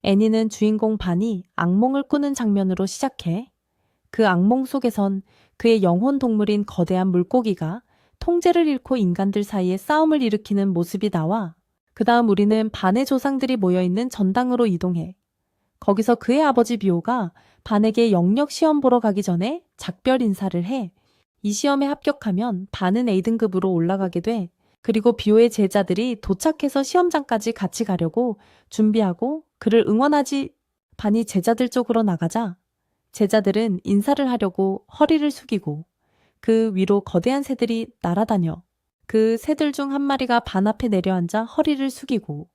애니는 주인공 반이 악몽을 꾸는 장면으로 시작해. 그 악몽 속에선 그의 영혼 동물인 거대한 물고기가 통제를 잃고 인간들 사이에 싸움을 일으키는 모습이 나와. 그 다음 우리는 반의 조상들이 모여있는 전당으로 이동해. 거기서 그의 아버지 비오가 반에게 영역 시험 보러 가기 전에 작별 인사를 해. 이 시험에 합격하면 반은 A등급으로 올라가게 돼. 그리고 비오의 제자들이 도착해서 시험장까지 같이 가려고 준비하고 그를 응원하지. 반이 제자들 쪽으로 나가자 제자들은 인사를 하려고 허리를 숙이고 그 위로 거대한 새들이 날아다녀. 그 새들 중 한 마리가 반 앞에 내려앉아 허리를 숙이고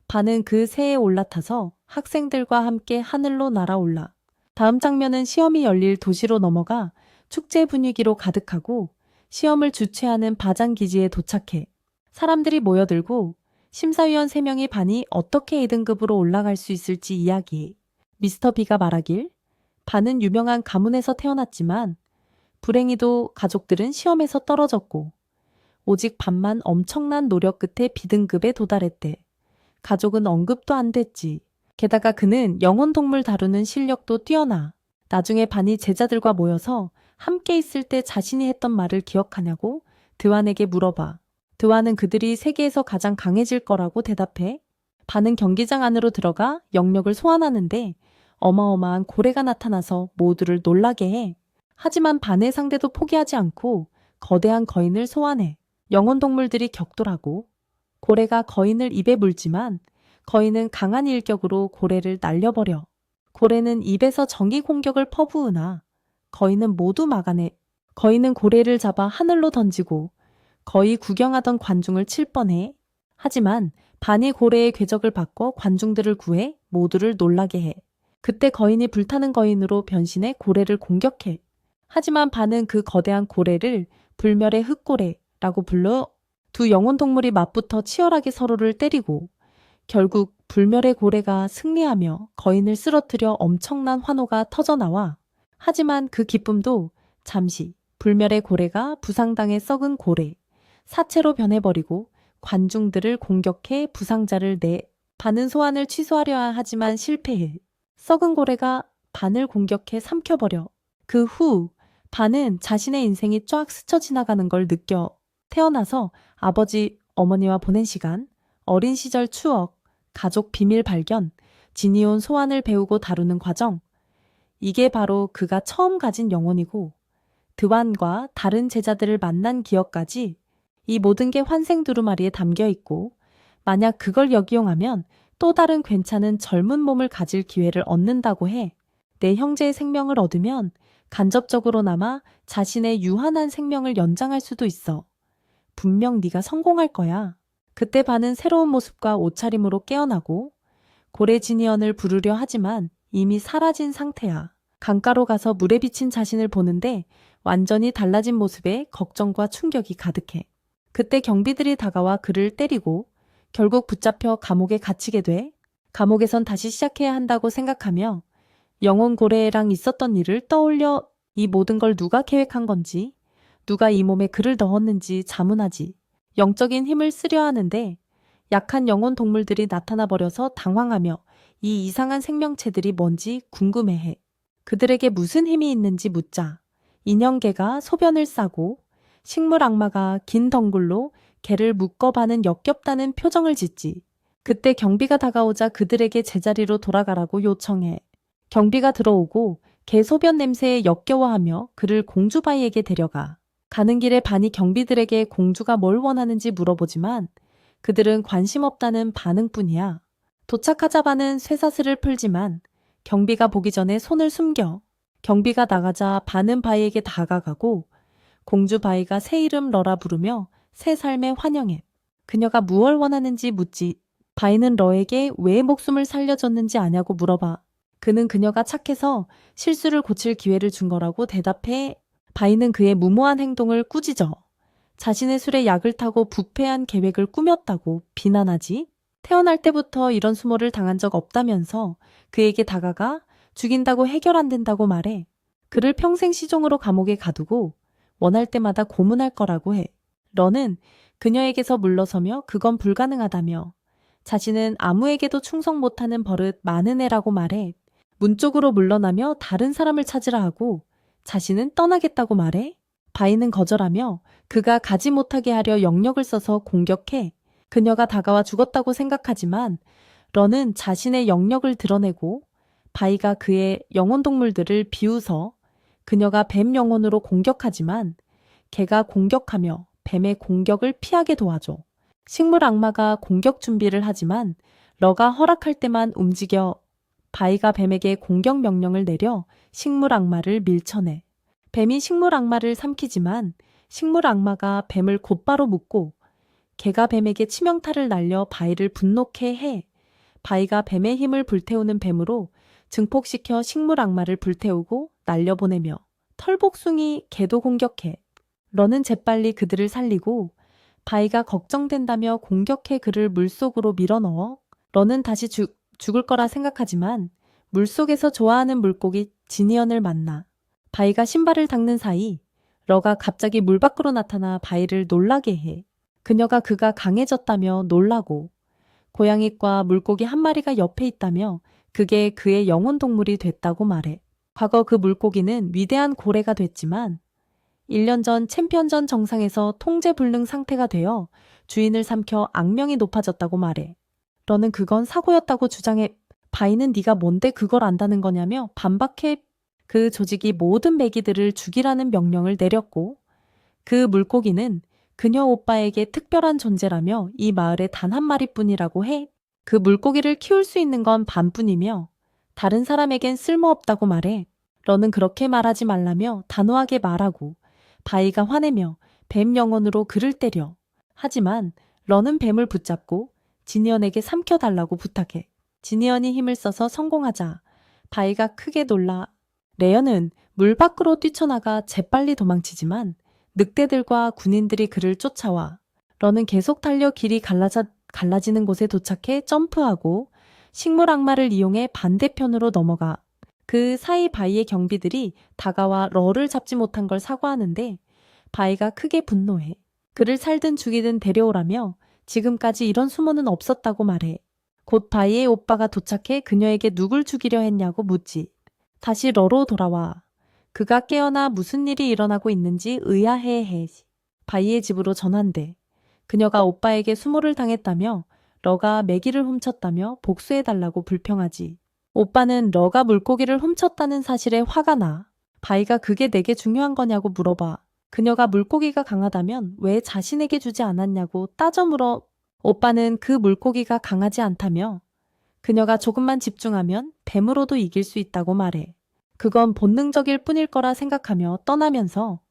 반은 그 새에 올라타서 학생들과 함께 하늘로 날아올라. 다음 장면은 시험이 열릴 도시로 넘어가 축제 분위기로 가득하고 시험을 주최하는 바장기지에 도착해. 사람들이 모여들고 심사위원 3명이 반이 어떻게 A등급으로 올라갈 수 있을지 이야기해. 미스터 B가 말하길 반은 유명한 가문에서 태어났지만 불행히도 가족들은 시험에서 떨어졌고 오직 반만 엄청난 노력 끝에 B등급에 도달했대. 가족은 언급도 안 됐지. 게다가 그는 영혼동물 다루는 실력도 뛰어나. 나중에 반이 제자들과 모여서 함께 있을 때 자신이 했던 말을 기억하냐고 드완에게 물어봐. 드완은 그들이 세계에서 가장 강해질 거라고 대답해. 반은 경기장 안으로 들어가 영역을 소환하는데 어마어마한 고래가 나타나서 모두를 놀라게 해. 하지만 반의 상대도 포기하지 않고 거대한 거인을 소환해. 영혼동물들이 격돌하고 고래가 거인을 입에 물지만 거인은 강한 일격으로 고래를 날려버려. 고래는 입에서 정의 공격을 퍼부으나 거인은 모두 막아내. 거인은 고래를 잡아 하늘로 던지고 거의 구경하던 관중을 칠 뻔해. 하지만 반이 고래의 궤적을 바꿔 관중들을 구해 모두를 놀라게 해. 그때 거인이 불타는 거인으로 변신해 고래를 공격해. 하지만 반은 그 거대한 고래를 불멸의 흑고래라고 불러. 두 영혼 동물이 맞붙어 치열하게 서로를 때리고 결국 불멸의 고래가 승리하며 거인을 쓰러뜨려 엄청난 환호가 터져나와. 하지만 그 기쁨도 잠시. 불멸의 고래가 부상당해 썩은 고래, 사체로 변해버리고 관중들을 공격해 부상자를 내. 반은 소환을 취소하려 하지만 실패해. 썩은 고래가 반을 공격해 삼켜버려. 그 후 반은 자신의 인생이 쫙 스쳐 지나가는 걸 느껴. 태어나서 아버지, 어머니와 보낸 시간, 어린 시절 추억, 가족 비밀 발견, 지니온 소환을 배우고 다루는 과정. 이게 바로 그가 처음 가진 영혼이고 드완과 다른 제자들을 만난 기억까지 이 모든 게 환생 두루마리에 담겨 있고 만약 그걸 역이용하면 또 다른 괜찮은 젊은 몸을 가질 기회를 얻는다고 해. 내 형제의 생명을 얻으면 간접적으로나마 자신의 유한한 생명을 연장할 수도 있어. 분명 네가 성공할 거야. 그때 반은 새로운 모습과 옷차림으로 깨어나고 고래 지니언을 부르려 하지만 이미 사라진 상태야. 강가로 가서 물에 비친 자신을 보는데 완전히 달라진 모습에 걱정과 충격이 가득해. 그때 경비들이 다가와 그를 때리고 결국 붙잡혀 감옥에 갇히게 돼. 감옥에선 다시 시작해야 한다고 생각하며 영혼 고래랑 있었던 일을 떠올려. 이 모든 걸 누가 계획한 건지, 누가 이 몸에 그를 넣었는지 자문하지. 영적인 힘을 쓰려 하는데 약한 영혼 동물들이 나타나 버려서 당황하며 이 이상한 생명체들이 뭔지 궁금해해. 그들에게 무슨 힘이 있는지 묻자 인형개가 소변을 싸고 식물 악마가 긴 덩굴로 개를 묶어바는 역겹다는 표정을 짓지. 그때 경비가 다가오자 그들에게 제자리로 돌아가라고 요청해. 경비가 들어오고 개 소변 냄새에 역겨워하며 그를 공주바이에게 데려가. 가는 길에 반이 경비들에게 공주가 뭘 원하는지 물어보지만 그들은 관심 없다는 반응뿐이야. 도착하자 반은 쇠사슬을 풀지만 경비가 보기 전에 손을 숨겨. 경비가 나가자 반은 바이에게 다가가고 공주 바이가 새 이름 러라 부르며 새 삶에 환영해. 그녀가 무얼 원하는지 묻지. 바이는 러에게 왜 목숨을 살려줬는지 아냐고 물어봐. 그는 그녀가 착해서 실수를 고칠 기회를 준 거라고 대답해. 바이는 그의 무모한 행동을 꾸짖어. 자신의 술에 약을 타고 부패한 계획을 꾸몄다고 비난하지. 태어날 때부터 이런 수모를 당한 적 없다면서 그에게 다가가 죽인다고 해결 안 된다고 말해. 그를 평생 시종으로 감옥에 가두고 원할 때마다 고문할 거라고 해. 러는 그녀에게서 물러서며 그건 불가능하다며 자신은 아무에게도 충성 못하는 버릇 많은 애라고 말해. 문 쪽으로 물러나며 다른 사람을 찾으라 하고 자신은 떠나겠다고 말해. 바이는 거절하며 그가 가지 못하게 하려 영력을 써서 공격해. 그녀가 다가와 죽었다고 생각하지만 런은 자신의 영력을 드러내고 바이가 그의 영혼동물들을 비웃어 그녀가 뱀 영혼으로 공격하지만 걔가 공격하며 뱀의 공격을 피하게 도와줘. 식물 악마가 공격 준비를 하지만 러가 허락할 때만 움직여 바이가 뱀에게 공격 명령을 내려 식물 악마를 밀쳐내. 뱀이 식물 악마를 삼키지만 식물 악마가 뱀을 곧바로 묶고 걔가 뱀에게 치명타를 날려 바이를 분노케 해. 바이가 뱀의 힘을 불태우는 뱀으로 증폭시켜 식물 악마를 불태우고 날려보내며 털복숭이 개도 공격해. 러는 재빨리 그들을 살리고 바이가 걱정된다며 공격해 그를 물속으로 밀어넣어. 러는 다시 죽을 거라 생각하지만 물속에서 좋아하는 물고기 지니언을 만나. 바이가 신발을 닦는 사이 러가 갑자기 물 밖으로 나타나 바이를 놀라게 해. 그가 강해졌다며 놀라고 고양이과 물고기 한 마리가 옆에 있다며 그게 그의 영혼 동물이 됐다고 말해. 과거 그 물고기는 위대한 고래가 됐지만 1년 전 챔피언전 정상에서 통제불능 상태가 되어 주인을 삼켜 악명이 높아졌다고 말해. 러는 그건 사고였다고 주장해. 바이는 네가 뭔데 그걸 안다는 거냐며 반박해. 그 조직이 모든 메기들을 죽이라는 명령을 내렸고 그 물고기는 그녀 오빠에게 특별한 존재라며 이 마을에 단 한 마리뿐이라고 해. 그 물고기를 키울 수 있는 건 반뿐이며 다른 사람에겐 쓸모없다고 말해. 러는 그렇게 말하지 말라며 단호하게 말하고 바이가 화내며 뱀 영혼으로 그를 때려. 하지만 러는 뱀을 붙잡고 지니언에게 삼켜달라고 부탁해. 지니언이 힘을 써서 성공하자 바이가 크게 놀라 레어는 물 밖으로 뛰쳐나가 재빨리 도망치지만 늑대들과 군인들이 그를 쫓아와. 러는 계속 달려 길이 갈라지는 곳에 도착해 점프하고 식물 악마를 이용해 반대편으로 넘어가. 그 사이 바이의 경비들이 다가와 러를 잡지 못한 걸 사과하는데 바이가 크게 분노해. 그를 살든 죽이든 데려오라며 지금까지 이런 수모는 없었다고 말해. 곧 바이의 오빠가 도착해 그녀에게 누굴 죽이려 했냐고 묻지. 다시 러로 돌아와. 그가 깨어나 무슨 일이 일어나고 있는지 의아해해. 바이의 집으로 전환돼. 그녀가 오빠에게 수모를 당했다며 러가 메기를 훔쳤다며 복수해달라고 불평하지. 오빠는 러가 물고기를 훔쳤다는 사실에 화가 나. 바이가 그게 내게 중요한 거냐고 물어봐. 그녀가 물고기가 강하다면 왜 자신에게 주지 않았냐고 따져 물어. 오빠는 그 물고기가 강하지 않다며 그녀가 조금만 집중하면 뱀으로도 이길 수 있다고 말해. 그건 본능적일 뿐일 거라 생각하며 떠나면서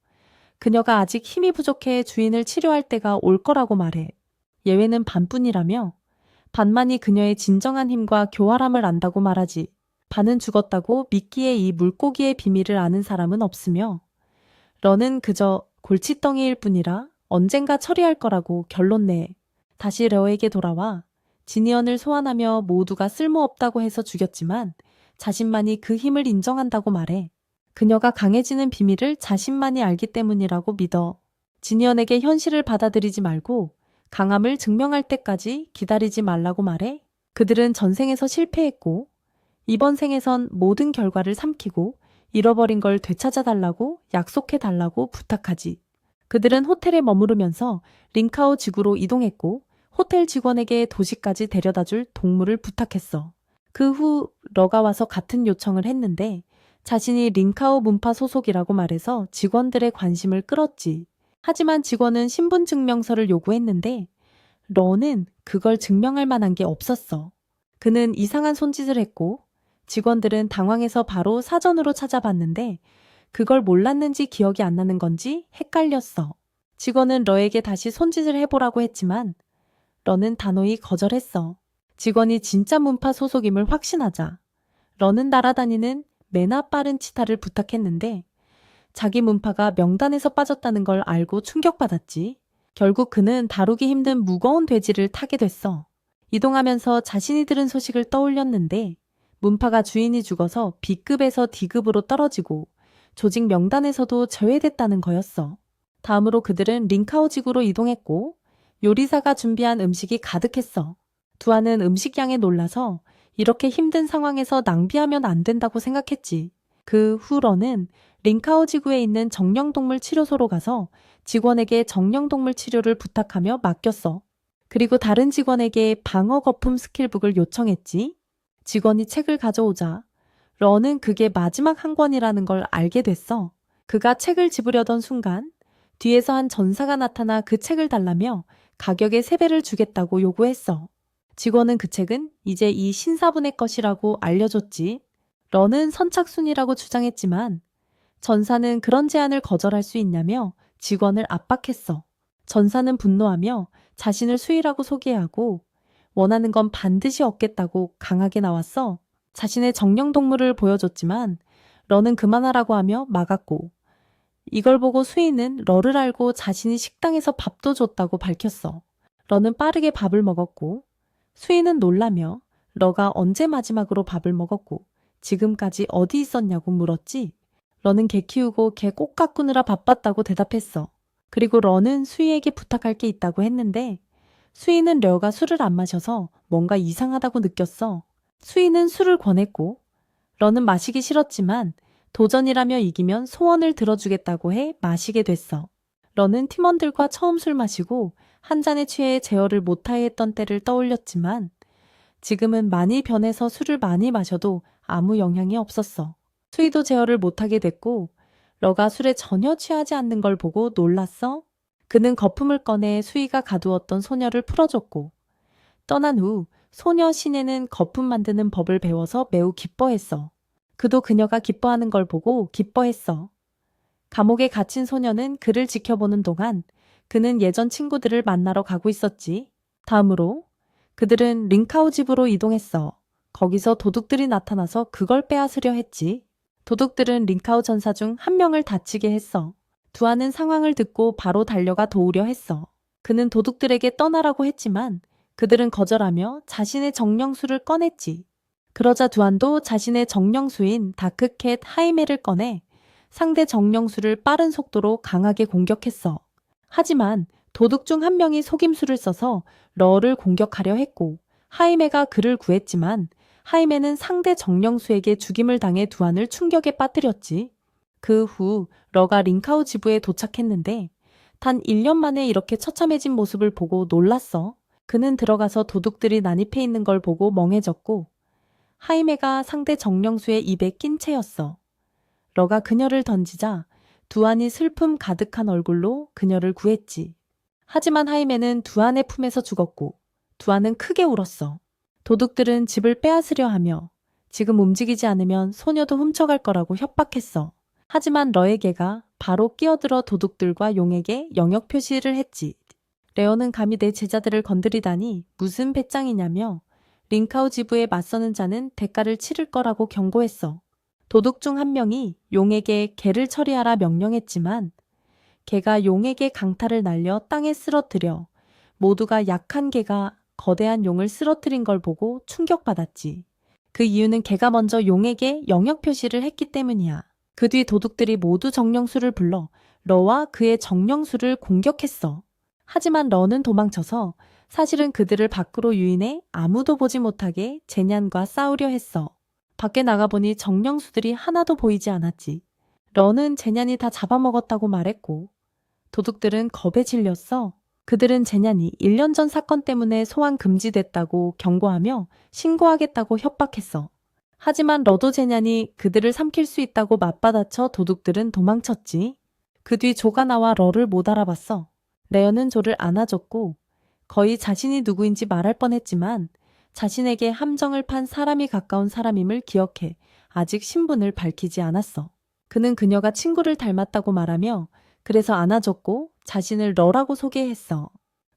그녀가 아직 힘이 부족해 주인을 치료할 때가 올 거라고 말해. 예외는 반뿐이라며 반만이 그녀의 진정한 힘과 교활함을 안다고 말하지. 반은 죽었다고 믿기에 이 물고기의 비밀을 아는 사람은 없으며 러는 그저 골칫덩이일 뿐이라 언젠가 처리할 거라고 결론 내. 다시 러에게 돌아와 지니언을 소환하며 모두가 쓸모없다고 해서 죽였지만 자신만이 그 힘을 인정한다고 말해. 그녀가 강해지는 비밀을 자신만이 알기 때문이라고 믿어. 지니언에게 현실을 받아들이지 말고 강함을 증명할 때까지 기다리지 말라고 말해. 그들은 전생에서 실패했고 이번 생에선 모든 결과를 삼키고 잃어버린 걸 되찾아달라고 약속해달라고 부탁하지. 그들은 호텔에 머무르면서 링카오 지구로 이동했고 호텔 직원에게 도시까지 데려다줄 동물을 부탁했어. 그 후 러가 와서 같은 요청을 했는데 자신이 링카오 문파 소속이라고 말해서 직원들의 관심을 끌었지. 하지만 직원은 신분증명서를 요구했는데 러는 그걸 증명할 만한 게 없었어. 그는 이상한 손짓을 했고 직원들은 당황해서 바로 사전으로 찾아봤는데 그걸 몰랐는지 기억이 안 나는 건지 헷갈렸어. 직원은 러에게 다시 손짓을 해보라고 했지만 러는 단호히 거절했어. 직원이 진짜 문파 소속임을 확신하자 러는 날아다니는 매나 빠른 치타를 부탁했는데 자기 문파가 명단에서 빠졌다는 걸 알고 충격받았지. 결국 그는 다루기 힘든 무거운 돼지를 타게 됐어. 이동하면서 자신이 들은 소식을 떠올렸는데 문파가 주인이 죽어서 B급에서 D급으로 떨어지고 조직 명단에서도 제외됐다는 거였어. 다음으로 그들은 링카오 지구로 이동했고 요리사가 준비한 음식이 가득했어. 두아는 음식량에 놀라서 이렇게 힘든 상황에서 낭비하면 안 된다고 생각했지. 그 후 러는 링카오 지구에 있는 정령동물 치료소로 가서 직원에게 정령동물 치료를 부탁하며 맡겼어. 그리고 다른 직원에게 방어 거품 스킬북을 요청했지. 직원이 책을 가져오자 러는 그게 마지막 한 권이라는 걸 알게 됐어. 그가 책을 집으려던 순간 뒤에서 한 전사가 나타나 그 책을 달라며 가격의 3배를 주겠다고 요구했어. 직원은 그 책은 이제 이 신사분의 것이라고 알려줬지. 러는 선착순이라고 주장했지만 전사는 그런 제안을 거절할 수 있냐며 직원을 압박했어. 전사는 분노하며 자신을 수의라고 소개하고 원하는 건 반드시 얻겠다고 강하게 나왔어. 자신의 정령동물을 보여줬지만 러는 그만하라고 하며 막았고 이걸 보고 수인은 러를 알고 자신이 식당에서 밥도 줬다고 밝혔어. 러는 빠르게 밥을 먹었고 수인은 놀라며 러가 언제 마지막으로 밥을 먹었고 지금까지 어디 있었냐고 물었지. 러는 개 키우고 개 꼭 가꾸느라 바빴다고 대답했어. 그리고 러는 수희에게 부탁할 게 있다고 했는데 수희는 러가 술을 안 마셔서 뭔가 이상하다고 느꼈어. 수희는 술을 권했고 러는 마시기 싫었지만 도전이라며 이기면 소원을 들어주겠다고 해 마시게 됐어. 러는 팀원들과 처음 술 마시고 한 잔에 취해 제어를 못하여 했던 때를 떠올렸지만 지금은 많이 변해서 술을 많이 마셔도 아무 영향이 없었어. 수희도 제어를 못하게 됐고 러가 술에 전혀 취하지 않는 걸 보고 놀랐어. 그는 거품을 꺼내 수희가 가두었던 소녀를 풀어줬고 떠난 후 소녀 시내는 거품 만드는 법을 배워서 매우 기뻐했어. 그도 그녀가 기뻐하는 걸 보고 기뻐했어. 감옥에 갇힌 소녀는 그를 지켜보는 동안 그는 예전 친구들을 만나러 가고 있었지. 다음으로 그들은 링카오 집으로 이동했어. 거기서 도둑들이 나타나서 그걸 빼앗으려 했지. 도둑들은 링카오 전사 중 한 명을 다치게 했어. 두아는 상황을 듣고 바로 달려가 도우려 했어. 그는 도둑들에게 떠나라고 했지만 그들은 거절하며 자신의 정령수를 꺼냈지. 그러자 두안도 자신의 정령수인 다크캣 하이메를 꺼내 상대 정령수를 빠른 속도로 강하게 공격했어. 하지만 도둑 중 한 명이 속임수를 써서 러를 공격하려 했고 하이메가 그를 구했지만 하이메는 상대 정령수에게 죽임을 당해 두안을 충격에 빠뜨렸지. 그 후 러가 링카오 지부에 도착했는데 단 1년 만에 이렇게 처참해진 모습을 보고 놀랐어. 그는 들어가서 도둑들이 난입해 있는 걸 보고 멍해졌고 하이메가 상대 정령수의 입에 낀 채였어. 러가 그녀를 던지자 두안이 슬픔 가득한 얼굴로 그녀를 구했지. 하지만 하이메는 두안의 품에서 죽었고 두안은 크게 울었어. 도둑들은 집을 빼앗으려 하며 지금 움직이지 않으면 소녀도 훔쳐갈 거라고 협박했어. 하지만 러의 개가 바로 끼어들어 도둑들과 용에게 영역 표시를 했지. 레오는 감히 내 제자들을 건드리다니 무슨 배짱이냐며 링카오 지부에 맞서는 자는 대가를 치를 거라고 경고했어. 도둑 중 한 명이 용에게 개를 처리하라 명령했지만 개가 용에게 강탈을 날려 땅에 쓰러뜨려 모두가 약한 개가 거대한 용을 쓰러뜨린 걸 보고 충격받았지. 그 이유는 개가 먼저 용에게 영역 표시를 했기 때문이야. 그 뒤 도둑들이 모두 정령수를 불러 러와 그의 정령수를 공격했어. 하지만 러는 도망쳐서 사실은 그들을 밖으로 유인해 아무도 보지 못하게 제냔과 싸우려 했어. 밖에 나가보니 정령수들이 하나도 보이지 않았지. 러는 제냔이 다 잡아먹었다고 말했고 도둑들은 겁에 질렸어. 그들은 제냔이 1년 전 사건 때문에 소환 금지됐다고 경고하며 신고하겠다고 협박했어. 하지만 러도 제냔이 그들을 삼킬 수 있다고 맞받아쳐 도둑들은 도망쳤지. 그 뒤 조가 나와 러를 못 알아봤어. 레어는 조를 안아줬고 거의 자신이 누구인지 말할 뻔했지만 자신에게 함정을 판 사람이 가까운 사람임을 기억해 아직 신분을 밝히지 않았어. 그는 그녀가 친구를 닮았다고 말하며 그래서 안아줬고 자신을 러라고 소개했어.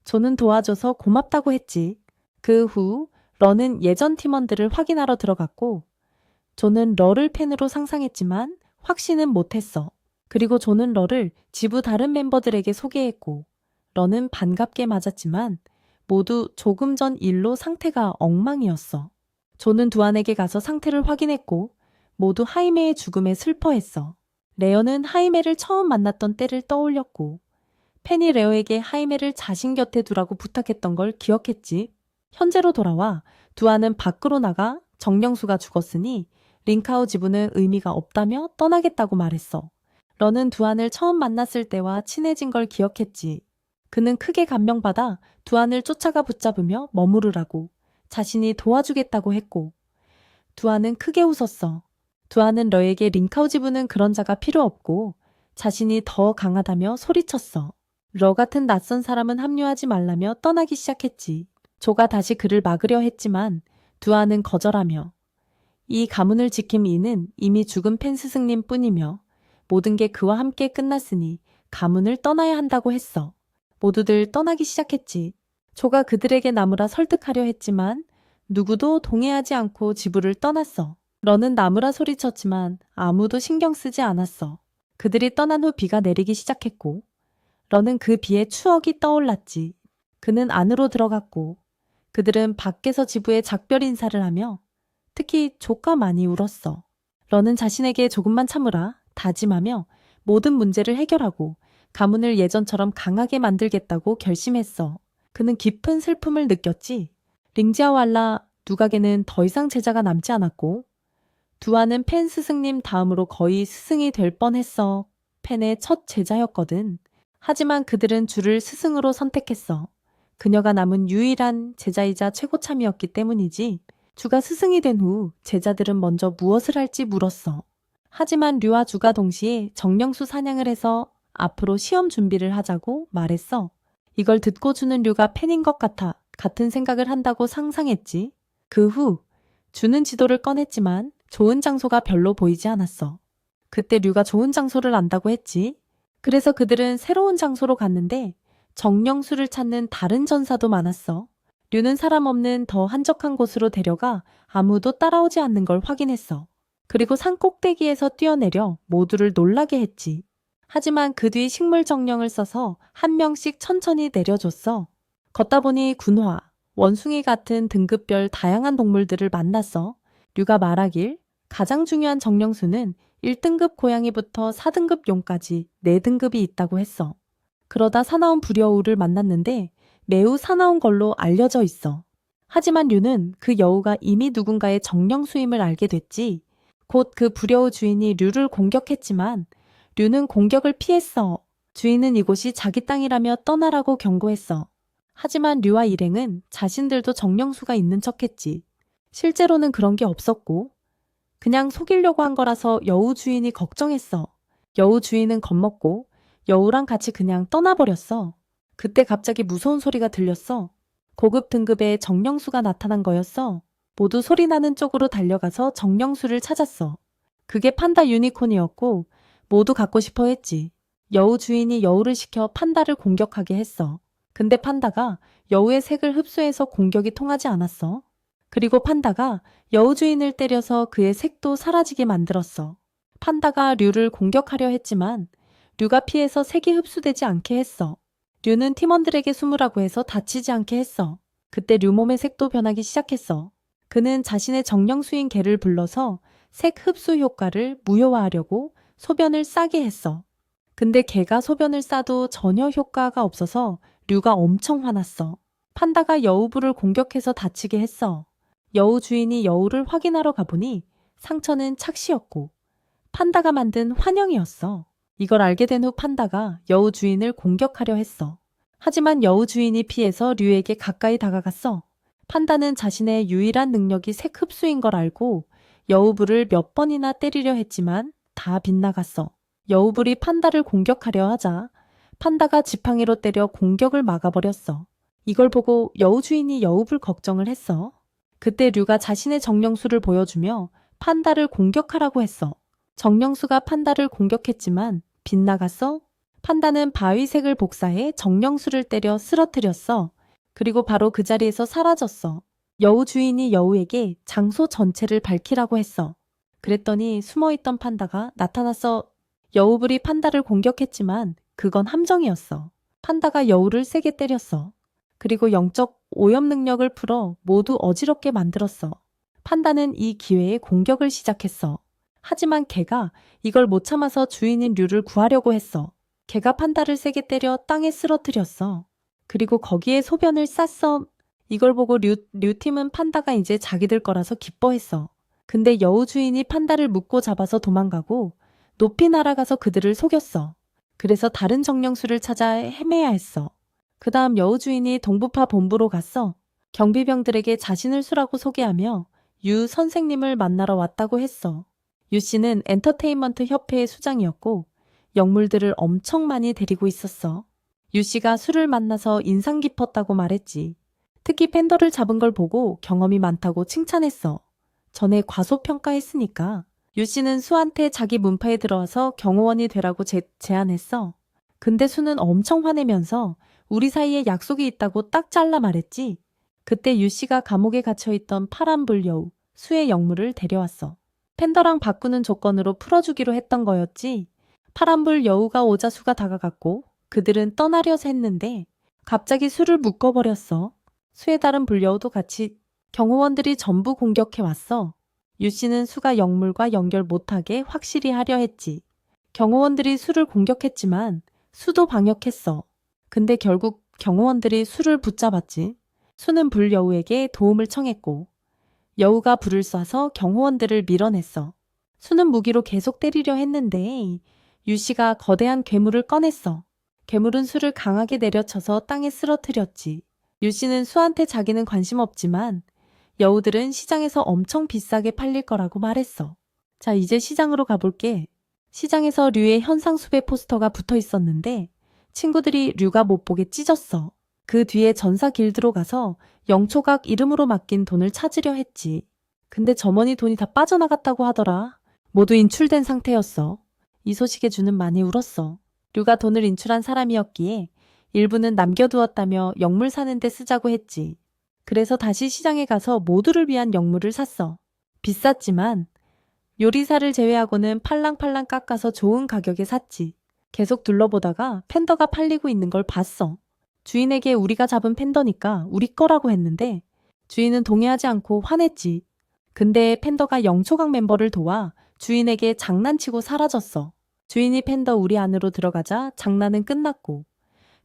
조는 도와줘서 고맙다고 했지. 그 후 러는 예전 팀원들을 확인하러 들어갔고 조는 러를 팬으로 상상했지만 확신은 못했어. 그리고 조는 러를 지부 다른 멤버들에게 소개했고 러는 반갑게 맞았지만 모두 조금 전 일로 상태가 엉망이었어. 조는 두안에게 가서 상태를 확인했고 모두 하이메의 죽음에 슬퍼했어. 레어는 하이메를 처음 만났던 때를 떠올렸고 팬이 레어에게 하이메를 자신 곁에 두라고 부탁했던 걸 기억했지. 현재로 돌아와 두아는 밖으로 나가 정령수가 죽었으니 링카오 지부는 의미가 없다며 떠나겠다고 말했어. 러는 두안을 처음 만났을 때와 친해진 걸 기억했지. 그는 크게 감명받아 두안을 쫓아가 붙잡으며 머무르라고 자신이 도와주겠다고 했고, 두안은 크게 웃었어. 두안은 러에게 링카오 지부는 그런 자가 필요 없고 자신이 더 강하다며 소리쳤어. 러 같은 낯선 사람은 합류하지 말라며 떠나기 시작했지. 조가 다시 그를 막으려 했지만 두안은 거절하며, 이 가문을 지킨 이는 이미 죽은 펜 스승님 뿐이며 모든 게 그와 함께 끝났으니 가문을 떠나야 한다고 했어. 모두들 떠나기 시작했지. 조가 그들에게 남으라 설득하려 했지만 누구도 동의하지 않고 지부를 떠났어. 러는 남으라 소리쳤지만 아무도 신경 쓰지 않았어. 그들이 떠난 후 비가 내리기 시작했고 러는 그 비에 추억이 떠올랐지. 그는 안으로 들어갔고 그들은 밖에서 지부에 작별 인사를 하며 특히 조가 많이 울었어. 러는 자신에게 조금만 참으라 다짐하며 모든 문제를 해결하고 가문을 예전처럼 강하게 만들겠다고 결심했어. 그는 깊은 슬픔을 느꼈지. 링지아왈라 누각에는 더 이상 제자가 남지 않았고 두아는 펜 스승님 다음으로 거의 스승이 될 뻔했어. 펜의 첫 제자였거든. 하지만 그들은 주를 스승으로 선택했어. 그녀가 남은 유일한 제자이자 최고참이었기 때문이지. 주가 스승이 된 후 제자들은 먼저 무엇을 할지 물었어. 하지만 류와 주가 동시에 정령수 사냥을 해서 앞으로 시험 준비를 하자고 말했어. 이걸 듣고 주는 류가 팬인 것 같아 같은 생각을 한다고 상상했지. 그 후 주는 지도를 꺼냈지만 좋은 장소가 별로 보이지 않았어. 그때 류가 좋은 장소를 안다고 했지. 그래서 그들은 새로운 장소로 갔는데 정령수를 찾는 다른 전사도 많았어. 류는 사람 없는 더 한적한 곳으로 데려가 아무도 따라오지 않는 걸 확인했어. 그리고 산 꼭대기에서 뛰어내려 모두를 놀라게 했지. 하지만 그 뒤 식물 정령을 써서 한 명씩 천천히 내려줬어. 걷다 보니 군화, 원숭이 같은 등급별 다양한 동물들을 만났어. 류가 말하길 가장 중요한 정령수는 1등급 고양이부터 4등급 용까지 4등급이 있다고 했어. 그러다 사나운 부려우를 만났는데 매우 사나운 걸로 알려져 있어. 하지만 류는 그 여우가 이미 누군가의 정령수임을 알게 됐지. 곧 그 부려우 주인이 류를 공격했지만 류는 공격을 피했어. 주인은 이곳이 자기 땅이라며 떠나라고 경고했어. 하지만 류와 일행은 자신들도 정령수가 있는 척했지. 실제로는 그런 게 없었고 그냥 속이려고 한 거라서 여우 주인이 걱정했어. 여우 주인은 겁먹고 여우랑 같이 그냥 떠나버렸어. 그때 갑자기 무서운 소리가 들렸어. 고급 등급의 정령수가 나타난 거였어. 모두 소리나는 쪽으로 달려가서 정령수를 찾았어. 그게 판다 유니콘이었고 모두 갖고 싶어 했지. 여우 주인이 여우를 시켜 판다를 공격하게 했어. 근데 판다가 여우의 색을 흡수해서 공격이 통하지 않았어. 그리고 판다가 여우 주인을 때려서 그의 색도 사라지게 만들었어. 판다가 류를 공격하려 했지만 류가 피해서 색이 흡수되지 않게 했어. 류는 팀원들에게 숨으라고 해서 다치지 않게 했어. 그때 류 몸의 색도 변하기 시작했어. 그는 자신의 정령수인 개를 불러서 색 흡수 효과를 무효화하려고 소변을 싸게 했어. 근데 개가 소변을 싸도 전혀 효과가 없어서 류가 엄청 화났어. 판다가 여우부를 공격해서 다치게 했어. 여우 주인이 여우를 확인하러 가보니 상처는 착시였고 판다가 만든 환영이었어. 이걸 알게 된 후 판다가 여우 주인을 공격하려 했어. 하지만 여우 주인이 피해서 류에게 가까이 다가갔어. 판다는 자신의 유일한 능력이 색 흡수인 걸 알고 여우부를 몇 번이나 때리려 했지만 다 빗나갔어. 여우불이 판다를 공격하려 하자 판다가 지팡이로 때려 공격을 막아버렸어. 이걸 보고 여우 주인이 여우불 걱정을 했어. 그때 류가 자신의 정령수를 보여주며 판다를 공격하라고 했어. 정령수가 판다를 공격했지만 빗나갔어. 판다는 바위색을 복사해 정령수를 때려 쓰러뜨렸어. 그리고 바로 그 자리에서 사라졌어. 여우 주인이 여우에게 장소 전체를 밝히라고 했어. 그랬더니 숨어있던 판다가 나타나서 여우불이 판다를 공격했지만 그건 함정이었어. 판다가 여우를 세게 때렸어. 그리고 영적 오염 능력을 풀어 모두 어지럽게 만들었어. 판다는 이 기회에 공격을 시작했어. 하지만 개가 이걸 못 참아서 주인인 류를 구하려고 했어. 개가 판다를 세게 때려 땅에 쓰러뜨렸어. 그리고 거기에 소변을 쌌어. 이걸 보고 류팀은 판다가 이제 자기들 거라서 기뻐했어. 근데 여우 주인이 판다를 묶고 잡아서 도망가고 높이 날아가서 그들을 속였어. 그래서 다른 정령수를 찾아 헤매야 했어. 그 다음 여우 주인이 동부파 본부로 갔어. 경비병들에게 자신을 수라고 소개하며 유 선생님을 만나러 왔다고 했어. 유 씨는 엔터테인먼트 협회의 수장이었고 영물들을 엄청 많이 데리고 있었어. 유 씨가 수를 만나서 인상 깊었다고 말했지. 특히 팬더를 잡은 걸 보고 경험이 많다고 칭찬했어. 전에 과소평가했으니까. 유 씨는 수한테 자기 문파에 들어와서 경호원이 되라고 제안했어. 근데 수는 엄청 화내면서 우리 사이에 약속이 있다고 딱 잘라 말했지. 그때 유 씨가 감옥에 갇혀있던 파란불 여우, 수의 영물을 데려왔어. 팬더랑 바꾸는 조건으로 풀어주기로 했던 거였지. 파란불 여우가 오자 수가 다가갔고 그들은 떠나려서 했는데 갑자기 수를 묶어버렸어. 수의 다른 불여우도 같이 경호원들이 전부 공격해 왔어. 유 씨는 수가 영물과 연결 못하게 확실히 하려 했지. 경호원들이 수를 공격했지만 수도 방역했어. 근데 결국 경호원들이 수를 붙잡았지. 수는 불여우에게 도움을 청했고 여우가 불을 쏴서 경호원들을 밀어냈어. 수는 무기로 계속 때리려 했는데 유 씨가 거대한 괴물을 꺼냈어. 괴물은 수를 강하게 내려쳐서 땅에 쓰러뜨렸지. 유 씨는 수한테 자기는 관심 없지만 여우들은 시장에서 엄청 비싸게 팔릴 거라고 말했어. 자, 이제 시장으로 가볼게. 시장에서 류의 현상수배 포스터가 붙어 있었는데 친구들이 류가 못 보게 찢었어. 그 뒤에 전사 길드로 가서 영초각 이름으로 맡긴 돈을 찾으려 했지. 근데 점원이 돈이 다 빠져나갔다고 하더라. 모두 인출된 상태였어. 이 소식에 주는 많이 울었어. 류가 돈을 인출한 사람이었기에 일부는 남겨두었다며 영물 사는데 쓰자고 했지. 그래서 다시 시장에 가서 모두를 위한 영물을 샀어. 비쌌지만 요리사를 제외하고는 팔랑팔랑 깎아서 좋은 가격에 샀지. 계속 둘러보다가 팬더가 팔리고 있는 걸 봤어. 주인에게 우리가 잡은 팬더니까 우리 거라고 했는데 주인은 동의하지 않고 화냈지. 근데 팬더가 영초각 멤버를 도와 주인에게 장난치고 사라졌어. 주인이 팬더 우리 안으로 들어가자 장난은 끝났고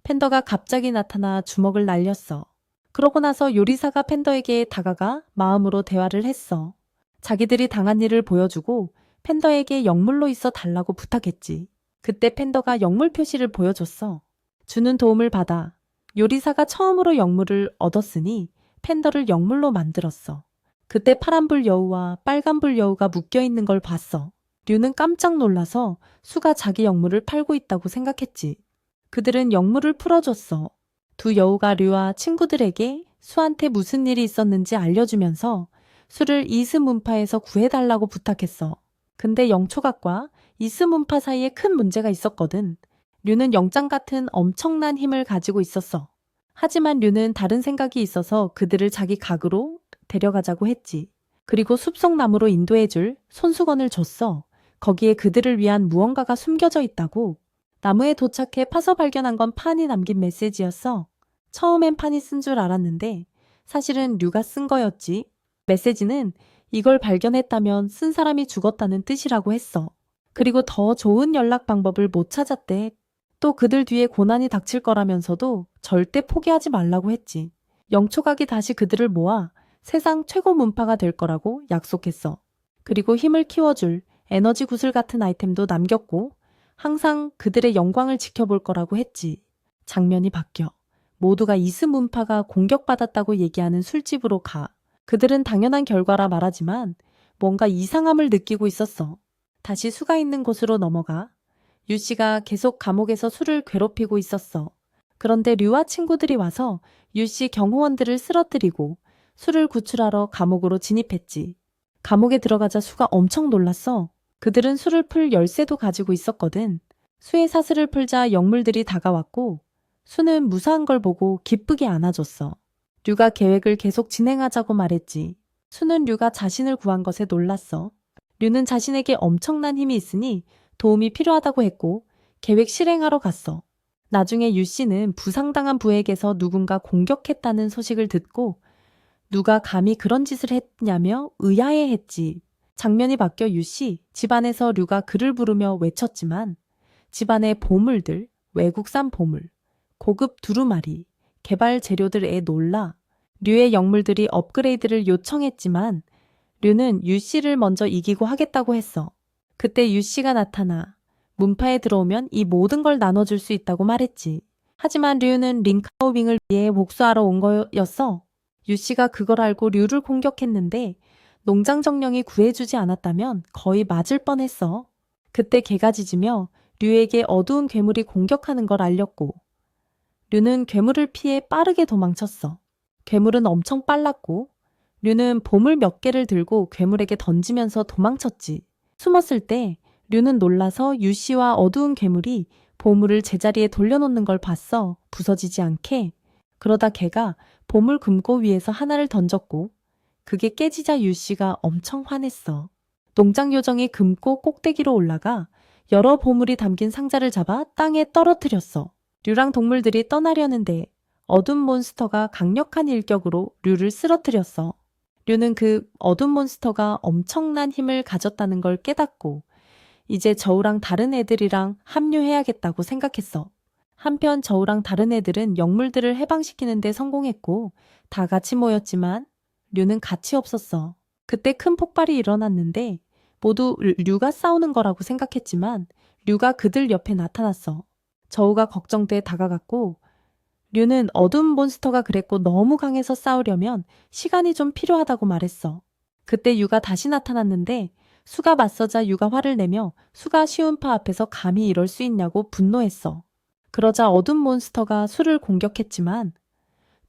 팬더가 갑자기 나타나 주먹을 날렸어. 그러고 나서 요리사가 팬더에게 다가가 마음으로 대화를 했어. 자기들이 당한 일을 보여주고 팬더에게 영물로 있어 달라고 부탁했지. 그때 팬더가 영물 표시를 보여줬어. 주는 도움을 받아 요리사가 처음으로 영물을 얻었으니 팬더를 영물로 만들었어. 그때 파란불 여우와 빨간불 여우가 묶여있는 걸 봤어. 류는 깜짝 놀라서 수가 자기 영물을 팔고 있다고 생각했지. 그들은 영물을 풀어줬어. 두 여우가 류와 친구들에게 수한테 무슨 일이 있었는지 알려주면서 수를 이스 문파에서 구해달라고 부탁했어. 근데 영초각과 이스 문파 사이에 큰 문제가 있었거든. 류는 영장 같은 엄청난 힘을 가지고 있었어. 하지만 류는 다른 생각이 있어서 그들을 자기 각으로 데려가자고 했지. 그리고 숲속나무로 인도해줄 손수건을 줬어. 거기에 그들을 위한 무언가가 숨겨져 있다고. 나무에 도착해 파서 발견한 건 판이 남긴 메시지였어. 처음엔 판이 쓴 줄 알았는데 사실은 류가 쓴 거였지. 메시지는 이걸 발견했다면 쓴 사람이 죽었다는 뜻이라고 했어. 그리고 더 좋은 연락 방법을 못 찾았대. 또 그들 뒤에 고난이 닥칠 거라면서도 절대 포기하지 말라고 했지. 영초각이 다시 그들을 모아 세상 최고 문파가 될 거라고 약속했어. 그리고 힘을 키워줄 에너지 구슬 같은 아이템도 남겼고 항상 그들의 영광을 지켜볼 거라고 했지. 장면이 바뀌어. 모두가 이스 문파가 공격받았다고 얘기하는 술집으로 가. 그들은 당연한 결과라 말하지만 뭔가 이상함을 느끼고 있었어. 다시 수가 있는 곳으로 넘어가. 유 씨가 계속 감옥에서 수를 괴롭히고 있었어. 그런데 류와 친구들이 와서 유 씨 경호원들을 쓰러뜨리고 수를 구출하러 감옥으로 진입했지. 감옥에 들어가자 수가 엄청 놀랐어. 그들은 수를 풀 열쇠도 가지고 있었거든. 수의 사슬을 풀자 영물들이 다가왔고 수는 무사한 걸 보고 기쁘게 안아줬어. 류가 계획을 계속 진행하자고 말했지. 수는 류가 자신을 구한 것에 놀랐어. 류는 자신에게 엄청난 힘이 있으니 도움이 필요하다고 했고 계획 실행하러 갔어. 나중에 유 씨는 부상당한 부에게서 누군가 공격했다는 소식을 듣고 누가 감히 그런 짓을 했냐며 의아해했지. 장면이 바뀌어 유 씨 집안에서 류가 그를 부르며 외쳤지만 집안의 보물들, 외국산 보물, 고급 두루마리, 개발 재료들에 놀라 류의 영물들이 업그레이드를 요청했지만 류는 유 씨를 먼저 이기고 하겠다고 했어. 그때 유 씨가 나타나 문파에 들어오면 이 모든 걸 나눠줄 수 있다고 말했지. 하지만 류는 링카오빙을 위해 복수하러 온 거였어. 유 씨가 그걸 알고 류를 공격했는데 농장 정령이 구해주지 않았다면 거의 맞을 뻔했어. 그때 개가 짖으며 류에게 어두운 괴물이 공격하는 걸 알렸고 류는 괴물을 피해 빠르게 도망쳤어. 괴물은 엄청 빨랐고 류는 보물 몇 개를 들고 괴물에게 던지면서 도망쳤지. 숨었을 때 류는 놀라서 유 씨와 어두운 괴물이 보물을 제자리에 돌려놓는 걸 봤어. 부서지지 않게. 그러다 걔가 보물 금고 위에서 하나를 던졌고 그게 깨지자 유 씨가 엄청 화냈어. 농장 요정이 금고 꼭대기로 올라가 여러 보물이 담긴 상자를 잡아 땅에 떨어뜨렸어. 류랑 동물들이 떠나려는데 어둠 몬스터가 강력한 일격으로 류를 쓰러뜨렸어. 류는 그 어둠 몬스터가 엄청난 힘을 가졌다는 걸 깨닫고 이제 저우랑 다른 애들이랑 합류해야겠다고 생각했어. 한편 저우랑 다른 애들은 영물들을 해방시키는 데 성공했고 다 같이 모였지만 류는 같이 없었어. 그때 큰 폭발이 일어났는데 모두 류가 싸우는 거라고 생각했지만 류가 그들 옆에 나타났어. 저우가 걱정돼 다가갔고 류는 어둠 몬스터가 그랬고 너무 강해서 싸우려면 시간이 좀 필요하다고 말했어. 그때 유가 다시 나타났는데 수가 맞서자 유가 화를 내며 수가 시운파 앞에서 감히 이럴 수 있냐고 분노했어. 그러자 어둠 몬스터가 수를 공격했지만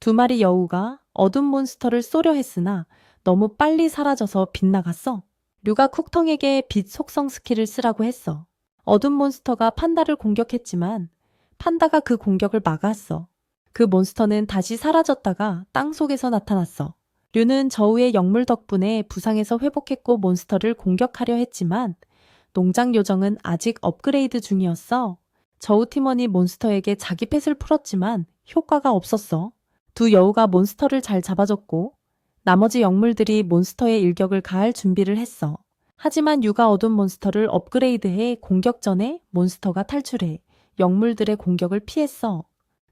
두 마리 여우가 어둠 몬스터를 쏘려 했으나 너무 빨리 사라져서 빗나갔어. 류가 쿡텅에게 빛 속성 스킬을 쓰라고 했어. 어둠 몬스터가 판다를 공격했지만 판다가 그 공격을 막았어. 그 몬스터는 다시 사라졌다가 땅 속에서 나타났어. 류는 저우의 영물 덕분에 부상에서 회복했고 몬스터를 공격하려 했지만 농장 요정은 아직 업그레이드 중이었어. 저우 팀원이 몬스터에게 자기 펫을 풀었지만 효과가 없었어. 두 여우가 몬스터를 잘 잡아줬고 나머지 영물들이 몬스터의 일격을 가할 준비를 했어. 하지만 유가 얻은 몬스터를 업그레이드해 공격 전에 몬스터가 탈출해 영물들의 공격을 피했어.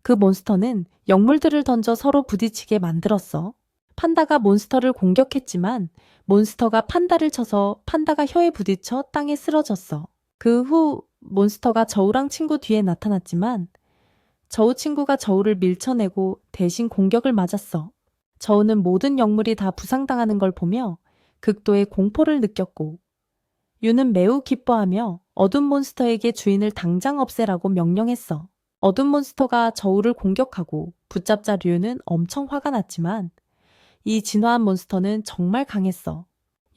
그 몬스터는 영물들을 던져 서로 부딪히게 만들었어. 판다가 몬스터를 공격했지만 몬스터가 판다를 쳐서 판다가 혀에 부딪혀 땅에 쓰러졌어. 그 후 몬스터가 저우랑 친구 뒤에 나타났지만 저우 친구가 저우를 밀쳐내고 대신 공격을 맞았어. 저우는 모든 영물이 다 부상당하는 걸 보며 극도의 공포를 느꼈고 유는 매우 기뻐하며 어둠 몬스터에게 주인을 당장 없애라고 명령했어. 어둠 몬스터가 저우를 공격하고 붙잡자 류는 엄청 화가 났지만 이 진화한 몬스터는 정말 강했어.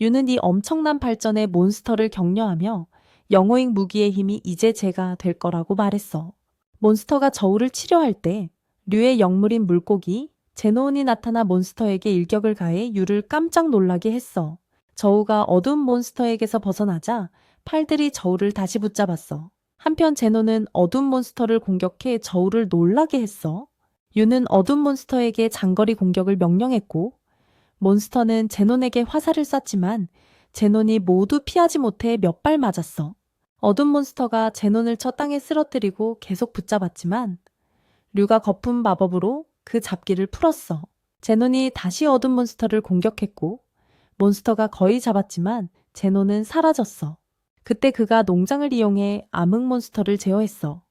유는 이 엄청난 발전에 몬스터를 격려하며 영호잉 무기의 힘이 이제 제가 될 거라고 말했어. 몬스터가 저우를 치료할 때 류의 영물인 물고기 제노온이 나타나 몬스터에게 일격을 가해 유를 깜짝 놀라게 했어. 저우가 어두운 몬스터에게서 벗어나자 팔들이 저우를 다시 붙잡았어. 한편 제노는 어두운 몬스터를 공격해 저우를 놀라게 했어. 유는 어두운 몬스터에게 장거리 공격을 명령했고 몬스터는 제논에게 화살을 쐈지만 제논이 모두 피하지 못해 몇 발 맞았어. 어둠 몬스터가 제논을 쳐 땅에 쓰러뜨리고 계속 붙잡았지만 류가 거품 마법으로 그 잡기를 풀었어. 제논이 다시 어둠 몬스터를 공격했고 몬스터가 거의 잡았지만 제논은 사라졌어. 그때 그가 농장을 이용해 암흑 몬스터를 제어했어.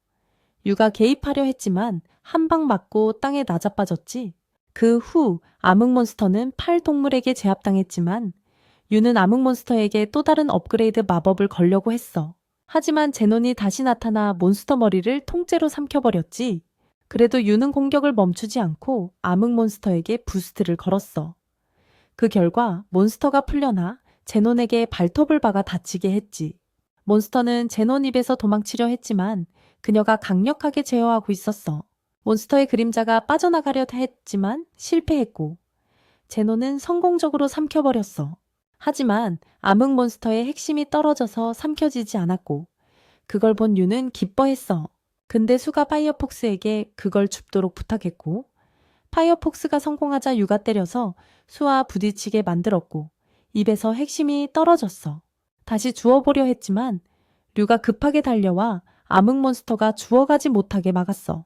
류가 개입하려 했지만 한 방 맞고 땅에 나자빠졌지. 그 후 암흑 몬스터는 팔 동물에게 제압당했지만 유는 암흑 몬스터에게 또 다른 업그레이드 마법을 걸려고 했어. 하지만 제논이 다시 나타나 몬스터 머리를 통째로 삼켜버렸지. 그래도 유는 공격을 멈추지 않고 암흑 몬스터에게 부스트를 걸었어. 그 결과 몬스터가 풀려나 제논에게 발톱을 박아 다치게 했지. 몬스터는 제논 입에서 도망치려 했지만 그녀가 강력하게 제어하고 있었어. 몬스터의 그림자가 빠져나가려 했지만 실패했고 제논은 성공적으로 삼켜버렸어. 하지만 암흑 몬스터의 핵심이 떨어져서 삼켜지지 않았고 그걸 본 유는 기뻐했어. 근데 수가 파이어폭스에게 그걸 줍도록 부탁했고 파이어폭스가 성공하자 유가 때려서 수와 부딪히게 만들었고 입에서 핵심이 떨어졌어. 다시 주워보려 했지만 류가 급하게 달려와 암흑 몬스터가 주워가지 못하게 막았어.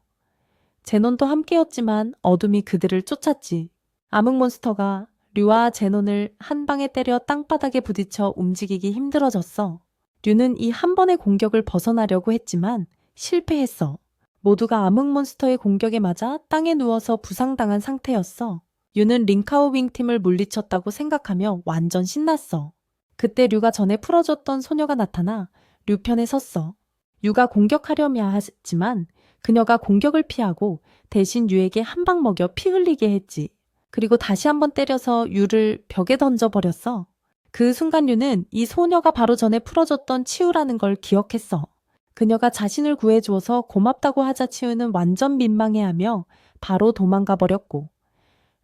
제논도 함께였지만 어둠이 그들을 쫓았지. 암흑몬스터가 류와 제논을 한 방에 때려 땅바닥에 부딪혀 움직이기 힘들어졌어. 류는 이 한 번의 공격을 벗어나려고 했지만 실패했어. 모두가 암흑몬스터의 공격에 맞아 땅에 누워서 부상당한 상태였어. 류는 링카오 윙팀을 물리쳤다고 생각하며 완전 신났어. 그때 류가 전에 풀어줬던 소녀가 나타나 류 편에 섰어. 류가 공격하려며 했지만 그녀가 공격을 피하고 대신 류에게 한 방 먹여 피 흘리게 했지. 그리고 다시 한번 때려서 류를 벽에 던져버렸어. 그 순간 류는 이 소녀가 바로 전에 풀어줬던 치우라는 걸 기억했어. 그녀가 자신을 구해주어서 고맙다고 하자 치우는 완전 민망해하며 바로 도망가 버렸고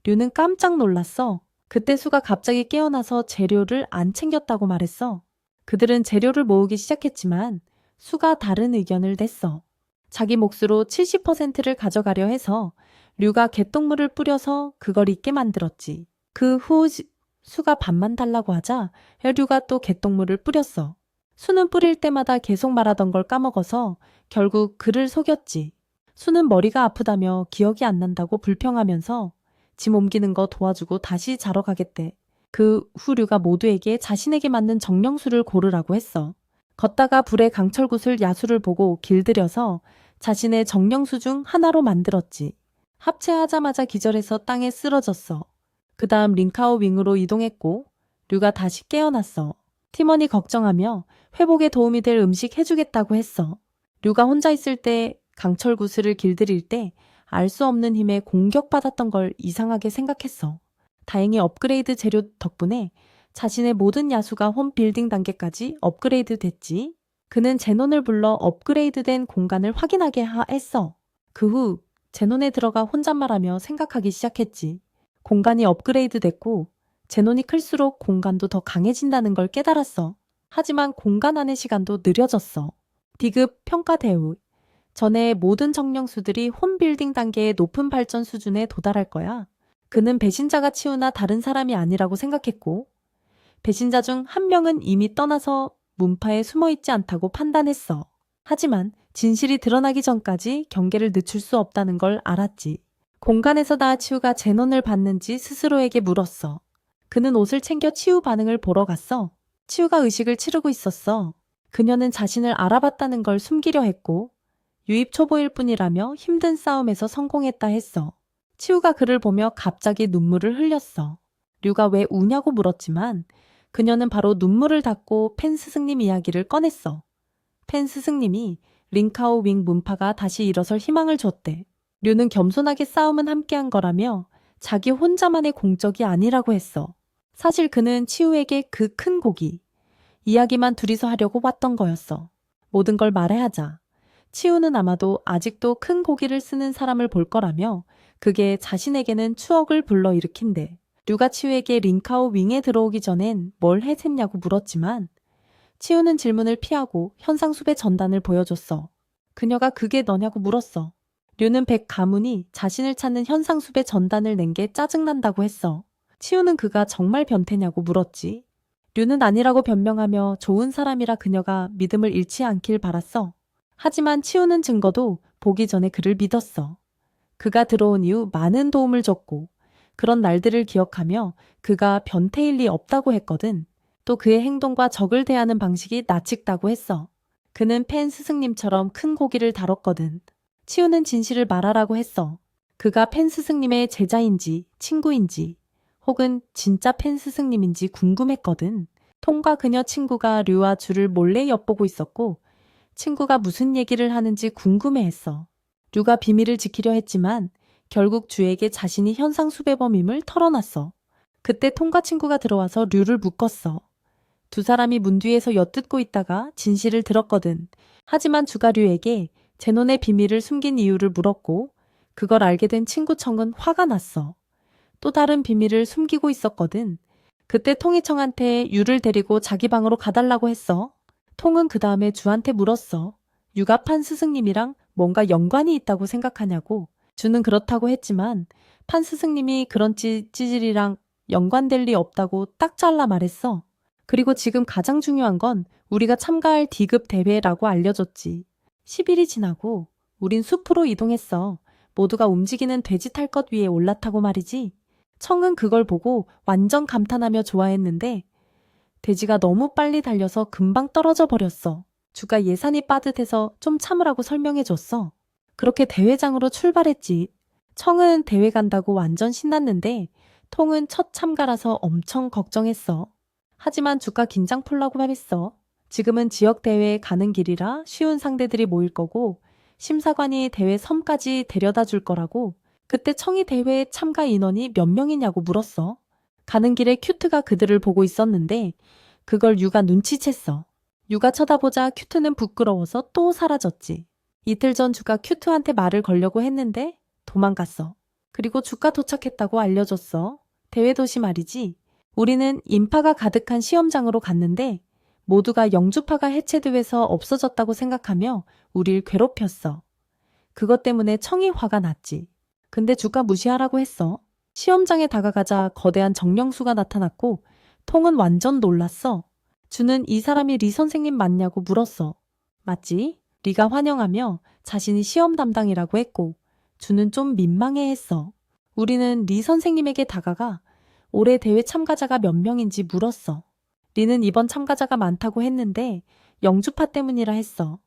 류는 깜짝 놀랐어. 그때 수가 갑자기 깨어나서 재료를 안 챙겼다고 말했어. 그들은 재료를 모으기 시작했지만 수가 다른 의견을 냈어. 자기 몫으로 70%를 가져가려 해서 류가 개똥물을 뿌려서 그걸 잊게 만들었지. 그 후 수가 반만 달라고 하자 류가 또 개똥물을 뿌렸어. 수는 뿌릴 때마다 계속 말하던 걸 까먹어서 결국 그를 속였지. 수는 머리가 아프다며 기억이 안 난다고 불평하면서 짐 옮기는 거 도와주고 다시 자러 가겠대. 그 후 류가 모두에게 자신에게 맞는 정령수를 고르라고 했어. 걷다가 불에 강철굿을 야수를 보고 길들여서 자신의 정령수 중 하나로 만들었지. 합체하자마자 기절해서 땅에 쓰러졌어. 그 다음 링카오 윙으로 이동했고 류가 다시 깨어났어. 팀원이 걱정하며 회복에 도움이 될 음식 해주겠다고 했어. 류가 혼자 있을 때 강철 구슬을 길들일 때 알 수 없는 힘에 공격받았던 걸 이상하게 생각했어. 다행히 업그레이드 재료 덕분에 자신의 모든 야수가 홈 빌딩 단계까지 업그레이드 됐지. 그는 제논을 불러 업그레이드된 공간을 확인하게 했어. 그 후 제논에 들어가 혼잣말하며 생각하기 시작했지. 공간이 업그레이드 됐고 제논이 클수록 공간도 더 강해진다는 걸 깨달았어. 하지만 공간 안의 시간도 느려졌어. 디급 평가 대우. 전에 모든 정령수들이 홈 빌딩 단계의 높은 발전 수준에 도달할 거야. 그는 배신자가 치우나 다른 사람이 아니라고 생각했고 배신자 중 한 명은 이미 떠나서 문파에 숨어있지 않다고 판단했어. 하지만 진실이 드러나기 전까지 경계를 늦출 수 없다는 걸 알았지. 공간에서 다 치우가 제논을 봤는지 스스로에게 물었어. 그는 옷을 챙겨 치우 반응을 보러 갔어. 치우가 의식을 치르고 있었어. 그녀는 자신을 알아봤다는 걸 숨기려 했고 유입 초보일 뿐이라며 힘든 싸움에서 성공했다 했어. 치우가 그를 보며 갑자기 눈물을 흘렸어. 류가 왜 우냐고 물었지만 그녀는 바로 눈물을 닦고 펜 스승님 이야기를 꺼냈어. 펜 스승님이 링카오 윙 문파가 다시 일어설 희망을 줬대. 류는 겸손하게 싸움은 함께한 거라며 자기 혼자만의 공적이 아니라고 했어. 사실 그는 치우에게 그 큰 고기, 이야기만 둘이서 하려고 왔던 거였어. 모든 걸 말해하자. 치우는 아마도 아직도 큰 고기를 쓰는 사람을 볼 거라며 그게 자신에게는 추억을 불러일으킨대. 류가 치우에게 링카오 윙에 들어오기 전엔 뭘 했냐고 물었지만 치우는 질문을 피하고 현상수배 전단을 보여줬어. 그녀가 그게 너냐고 물었어. 류는 백 가문이 자신을 찾는 현상수배 전단을 낸 게 짜증난다고 했어. 치우는 그가 정말 변태냐고 물었지. 류는 아니라고 변명하며 좋은 사람이라 그녀가 믿음을 잃지 않길 바랐어. 하지만 치우는 증거도 보기 전에 그를 믿었어. 그가 들어온 이후 많은 도움을 줬고 그런 날들을 기억하며 그가 변태일 리 없다고 했거든. 또 그의 행동과 적을 대하는 방식이 낯익다고 했어. 그는 펜 스승님처럼 큰 고기를 다뤘거든. 치우는 진실을 말하라고 했어. 그가 펜 스승님의 제자인지 친구인지 혹은 진짜 펜 스승님인지 궁금했거든. 톰과 그녀 친구가 류와 주를 몰래 엿보고 있었고 친구가 무슨 얘기를 하는지 궁금해했어. 류가 비밀을 지키려 했지만 결국 주에게 자신이 현상 수배범임을 털어놨어. 그때 톰과 친구가 들어와서 류를 묶었어. 두 사람이 문 뒤에서 엿듣고 있다가 진실을 들었거든. 하지만 주가 류에게 제논의 비밀을 숨긴 이유를 물었고 그걸 알게 된 친구 청은 화가 났어. 또 다른 비밀을 숨기고 있었거든. 그때 통이 청한테 유를 데리고 자기 방으로 가달라고 했어. 통은 그 다음에 주한테 물었어. 유가 판 스승님이랑 뭔가 연관이 있다고 생각하냐고. 주는 그렇다고 했지만 판 스승님이 그런 찌질이랑 연관될 리 없다고 딱 잘라 말했어. 그리고 지금 가장 중요한 건 우리가 참가할 D급 대회라고 알려줬지. 10일이 지나고 우린 숲으로 이동했어. 모두가 움직이는 돼지 탈 것 위에 올라타고 말이지. 청은 그걸 보고 완전 감탄하며 좋아했는데 돼지가 너무 빨리 달려서 금방 떨어져 버렸어. 주가 예산이 빠듯해서 좀 참으라고 설명해줬어. 그렇게 대회장으로 출발했지. 청은 대회 간다고 완전 신났는데 통은 첫 참가라서 엄청 걱정했어. 하지만 주가 긴장 풀라고 말했어. 지금은 지역 대회에 가는 길이라 쉬운 상대들이 모일 거고 심사관이 대회 섬까지 데려다 줄 거라고. 그때 청이 대회에 참가 인원이 몇 명이냐고 물었어. 가는 길에 큐트가 그들을 보고 있었는데 그걸 유가 눈치챘어. 유가 쳐다보자 큐트는 부끄러워서 또 사라졌지. 이틀 전 주가 큐트한테 말을 걸려고 했는데 도망갔어. 그리고 주가 도착했다고 알려줬어. 대회 도시 말이지. 우리는 인파가 가득한 시험장으로 갔는데 모두가 영주파가 해체돼서 없어졌다고 생각하며 우릴 괴롭혔어. 그것 때문에 청이 화가 났지. 근데 주가 무시하라고 했어. 시험장에 다가가자 거대한 정령수가 나타났고 통은 완전 놀랐어. 주는 이 사람이 리 선생님 맞냐고 물었어. 맞지? 리가 환영하며 자신이 시험 담당이라고 했고 주는 좀 민망해했어. 우리는 리 선생님에게 다가가 올해 대회 참가자가 몇 명인지 물었어. 리는 이번 참가자가 많다고 했는데 영주파 때문이라 했어.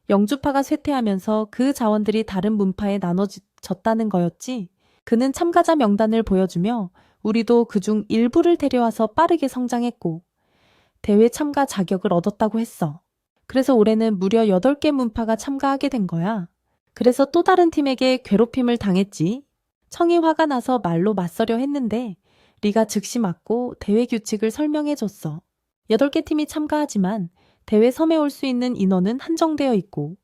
영주파가 쇠퇴하면서 그 자원들이 다른 문파에 나눠졌다는 거였지. 그는 참가자 명단을 보여주며 우리도 그중 일부를 데려와서 빠르게 성장했고 대회 참가 자격을 얻었다고 했어. 그래서 올해는 무려 8개 문파가 참가하게 된 거야. 그래서 또 다른 팀에게 괴롭힘을 당했지. 청이 화가 나서 말로 맞서려 했는데 리가 즉시 맞고 대회 규칙을 설명해줬어. 8개 팀이 참가하지만 대회 섬에 올 수 있는 인원은 한정되어 있고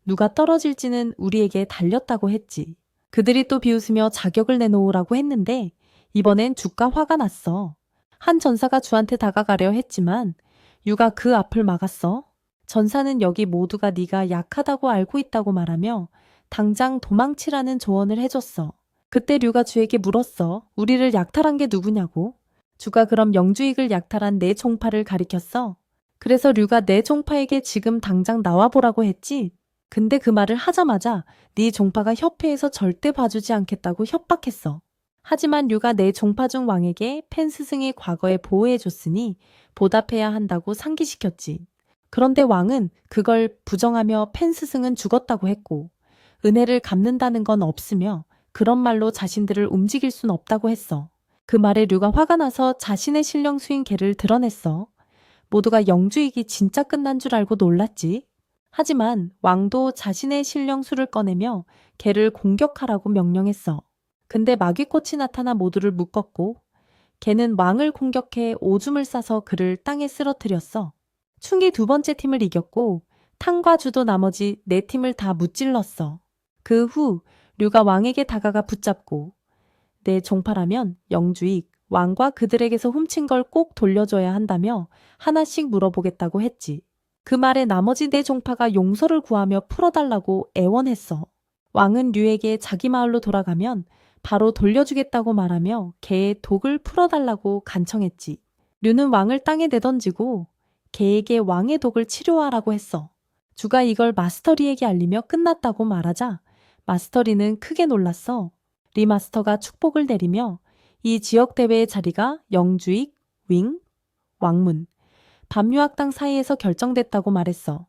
누가 떨어질지는 우리에게 달렸다고 했지. 그들이 또 비웃으며 자격을 내놓으라고 했는데 이번엔 주가 화가 났어. 한 전사가 주한테 다가가려 했지만 유가 그 앞을 막았어. 전사는 여기 모두가 네가 약하다고 알고 있다고 말하며 당장 도망치라는 조언을 해줬어. 그때 류가 주에게 물었어. 우리를 약탈한 게 누구냐고. 주가 그럼 영주익을 약탈한 내 종파를 가리켰어. 그래서 류가 내 종파에게 지금 당장 나와보라고 했지. 근데 그 말을 하자마자 네 종파가 협회에서 절대 봐주지 않겠다고 협박했어. 하지만 류가 내 종파 중 왕에게 펜 스승이 과거에 보호해줬으니 보답해야 한다고 상기시켰지. 그런데 왕은 그걸 부정하며 펜 스승은 죽었다고 했고 은혜를 갚는다는 건 없으며 그런 말로 자신들을 움직일 순 없다고 했어. 그 말에 류가 화가 나서 자신의 신령수인 개를 드러냈어. 모두가 영주익이 진짜 끝난 줄 알고 놀랐지. 하지만 왕도 자신의 신령수를 꺼내며 개를 공격하라고 명령했어. 근데 마귀꽃이 나타나 모두를 묶었고 개는 왕을 공격해 오줌을 싸서 그를 땅에 쓰러뜨렸어. 충이 2번째 팀을 이겼고 탕과 주도 나머지 4팀을 다 무찔렀어. 그 후 류가 왕에게 다가가 붙잡고 내 종파라면 영주익, 왕과 그들에게서 훔친 걸 꼭 돌려줘야 한다며 하나씩 물어보겠다고 했지. 그 말에 나머지 4종파가 용서를 구하며 풀어달라고 애원했어. 왕은 류에게 자기 마을로 돌아가면 바로 돌려주겠다고 말하며 개의 독을 풀어달라고 간청했지. 류는 왕을 땅에 내던지고 개에게 왕의 독을 치료하라고 했어. 주가 이걸 마스터리에게 알리며 끝났다고 말하자 마스터리는 크게 놀랐어. 리 마스터가 축복을 내리며 이 지역 대회의 자리가 영주익, 윙, 왕문, 밤유학당 사이에서 결정됐다고 말했어.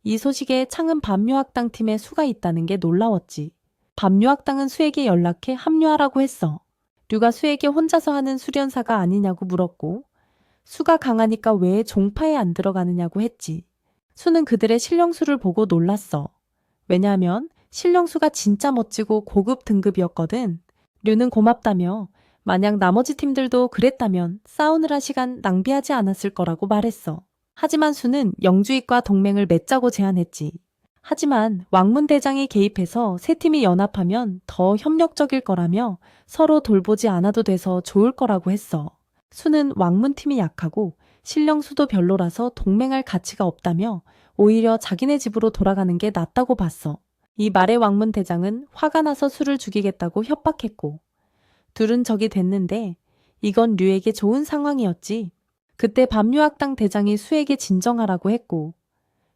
이 소식에 창은 밤유학당 팀에 수가 있다는 게 놀라웠지. 밤유학당은 수에게 연락해 합류하라고 했어. 류가 수에게 혼자서 하는 수련사가 아니냐고 물었고 수가 강하니까 왜 종파에 안 들어가느냐고 했지. 수는 그들의 신령수를 보고 놀랐어. 왜냐하면 신령수가 진짜 멋지고 고급 등급이었거든. 류는 고맙다며 만약 나머지 팀들도 그랬다면 싸우느라 시간 낭비하지 않았을 거라고 말했어. 하지만 수는 영주익과 동맹을 맺자고 제안했지. 하지만 왕문 대장이 개입해서 세 팀이 연합하면 더 협력적일 거라며 서로 돌보지 않아도 돼서 좋을 거라고 했어. 수는 왕문 팀이 약하고 신령수도 별로라서 동맹할 가치가 없다며 오히려 자기네 집으로 돌아가는 게 낫다고 봤어. 이 말에 왕문 대장은 화가 나서 수를 죽이겠다고 협박했고 둘은 적이 됐는데 이건 류에게 좋은 상황이었지. 그때 밤유학당 대장이 수에게 진정하라고 했고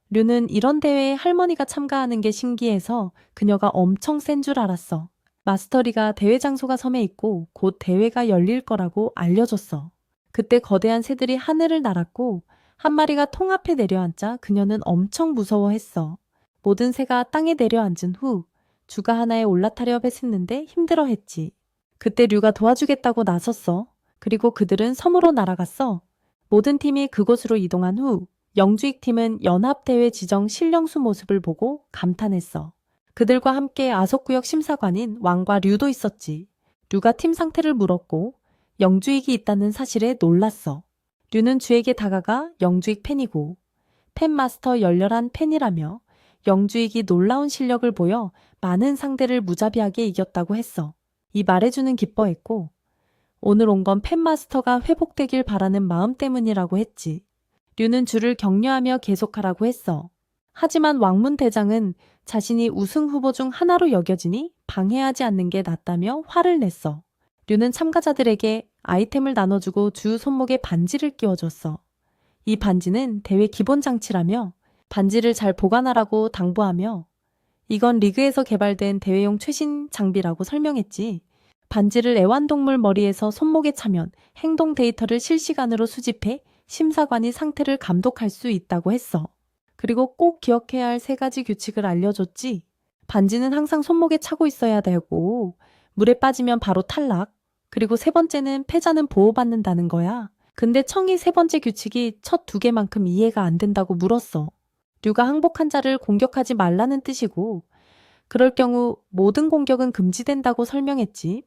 류는 이런 대회에 할머니가 참가하는 게 신기해서 그녀가 엄청 센 줄 알았어. 마스터리가 대회 장소가 섬에 있고 곧 대회가 열릴 거라고 알려줬어. 그때 거대한 새들이 하늘을 날았고 한 마리가 통 앞에 내려앉자 그녀는 엄청 무서워했어. 모든 새가 땅에 내려앉은 후 주가 하나에 올라타려 했었는데 힘들어했지. 그때 류가 도와주겠다고 나섰어. 그리고 그들은 섬으로 날아갔어. 모든 팀이 그곳으로 이동한 후 영주익 팀은 연합대회 지정 신령수 모습을 보고 감탄했어. 그들과 함께 아속구역 심사관인 왕과 류도 있었지. 류가 팀 상태를 물었고 영주익이 있다는 사실에 놀랐어. 류는 주에게 다가가 영주익 팬이고 팬마스터 열렬한 팬이라며 영주익이 놀라운 실력을 보여 많은 상대를 무자비하게 이겼다고 했어. 이 말해주는 기뻐했고 오늘 온 건 팬마스터가 회복되길 바라는 마음 때문이라고 했지. 류는 주를 격려하며 계속하라고 했어. 하지만 왕문 대장은 자신이 우승 후보 중 하나로 여겨지니 방해하지 않는 게 낫다며 화를 냈어. 류는 참가자들에게 아이템을 나눠주고 주 손목에 반지를 끼워줬어. 이 반지는 대회 기본 장치라며 반지를 잘 보관하라고 당부하며 이건 리그에서 개발된 대회용 최신 장비라고 설명했지. 반지를 애완동물 머리에서 손목에 차면 행동 데이터를 실시간으로 수집해 심사관이 상태를 감독할 수 있다고 했어. 그리고 꼭 기억해야 할 3가지 규칙을 알려줬지. 반지는 항상 손목에 차고 있어야 되고 물에 빠지면 바로 탈락. 그리고 3번째는 패자는 보호받는다는 거야. 근데 청이 3번째 규칙이 첫 2개만큼 이해가 안 된다고 물었어. 류가 항복한 자를 공격하지 말라는 뜻이고 그럴 경우 모든 공격은 금지된다고 설명했지.